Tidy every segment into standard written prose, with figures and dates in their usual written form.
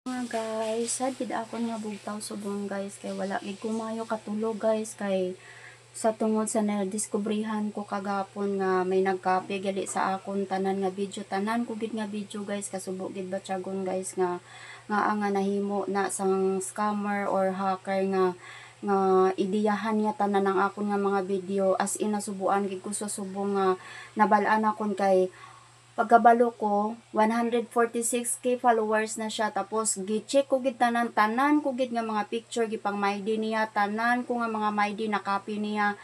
Nga guys, sad gid ako nga bugtaw subong guys kay wala gid ko maayo katulog guys kay sa tungod sa nadiskubrihan ko kagapon nga may nagcopy gali sa akon tanan nga video, tanan ko gid nga video guys kasubo gid batyagon guys nga nahimo na sang scammer or hacker nga idiyahan niya tanan ang akon nga mga video, as in nasubuan gid ko sa subong nga nabal-an akon kay pagkabalo ko 146k followers na siya, tapos gi-check ko gid tanan ko gid nga mga picture gipang MyD niya, tanan ko nga mga MyD na copy niya,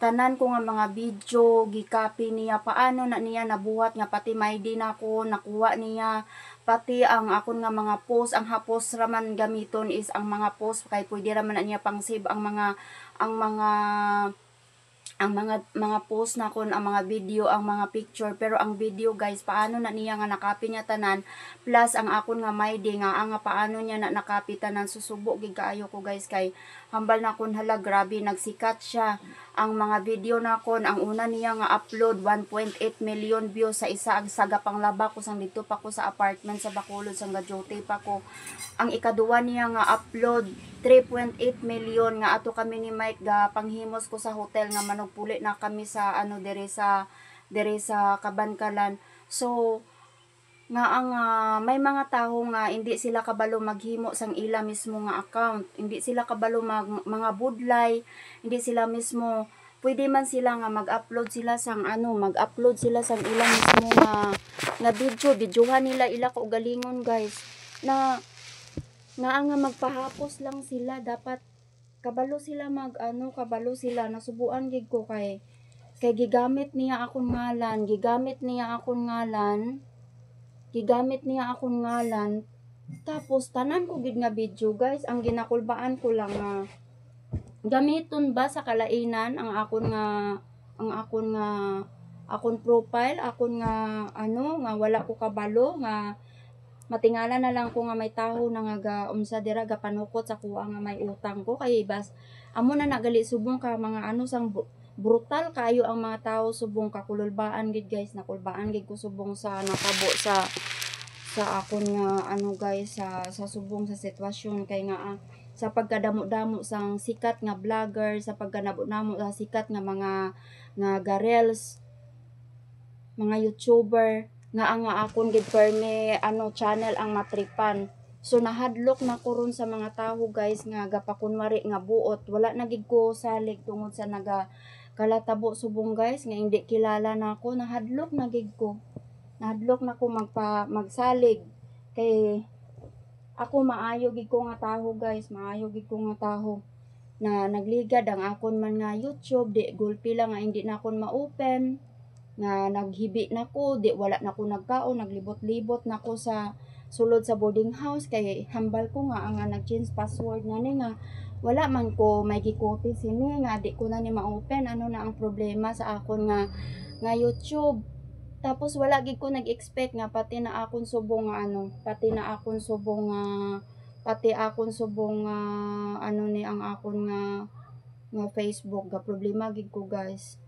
tanan ko nga mga video gi-copy niya, paano na niya nabuhat nga pati MyD nako nakuha niya, pati ang akon nga mga post, ang hapos raman gamiton is ang mga post kay pwede raman na niya pang save ang mga post na kon, ang mga video, ang mga picture, pero ang video guys paano na niya nga nakopy niya tanan, plus ang akon nga MyD nga paano niya na nakopy tanan, susubo gid kaayo ko guys kay hambal na kon hala grabe nagsikat siya. Ang mga video na kon, ang una niya nga upload 1.8 million views sa isa ang saga panglaba ko sang dito pa ko sa apartment sa Bacolod sang gajote pa ko. Ang ikaduwa niya nga upload 3.8 million nga ato kami ni Mike ga panghimos ko sa hotel nga manugpuli na kami sa dire sa Kabankalan. So nga ang may mga tao nga hindi sila kabalo maghimo sang ila mismo nga account, hindi sila kabalo mga budlay, hindi sila mismo pwede man sila nga mag-upload sila sang ila mismo nga videohan nila ila kaugalingon guys, nga magpahapos lang sila, dapat kabalo sila kabalo sila, nasubuan gid ko kay gigamit niya akong ngalan, tapos tanan ko gid nga video guys, ang ginakulbaan ko lang nga gamiton ba sa kalainan ang akon profile, nga wala ko kabalo nga matingala na lang ko nga may taho na nga unsa dira gapanukot sa kuha nga may utang ko, kay bas amo na nagali subong ka mga sang brutal kayo ang mga tao subong kakululbaan gid guys, nakulbaan gid ko subong sa nakabo sa akon nga guys sa subong sa sitwasyon kay nga sa pagkadamo-damo sang sikat nga vlogger, sa pagkanabo-namo sa sikat nga mga garels, mga YouTuber nga akon gid perme channel ang matripan. So nahadlok na ko ron sa mga tao guys nga gapakunwari nga buot, wala na gid ko salig tungod sa kalatabo subong guys nga hindi kilala nako, nahadlok na ko magsalig kay ako maayo gid ko nga taho na nagligad ang akon man nga YouTube, di gulpi lang nga hindi na akon ma-open, nga naghibi nako, di wala na ko nagkaon, naglibot-libot nako sa sulod sa boarding house kay hambal ko nga nag-change password nga ni nga wala man ko may gikopi sini nga di ko na ni ma-open, ano na ang problema sa akon nga YouTube. Tapos wala gid ko nag-expect nga pati na akon subong ang akon nga Facebook ga problema gid ko guys.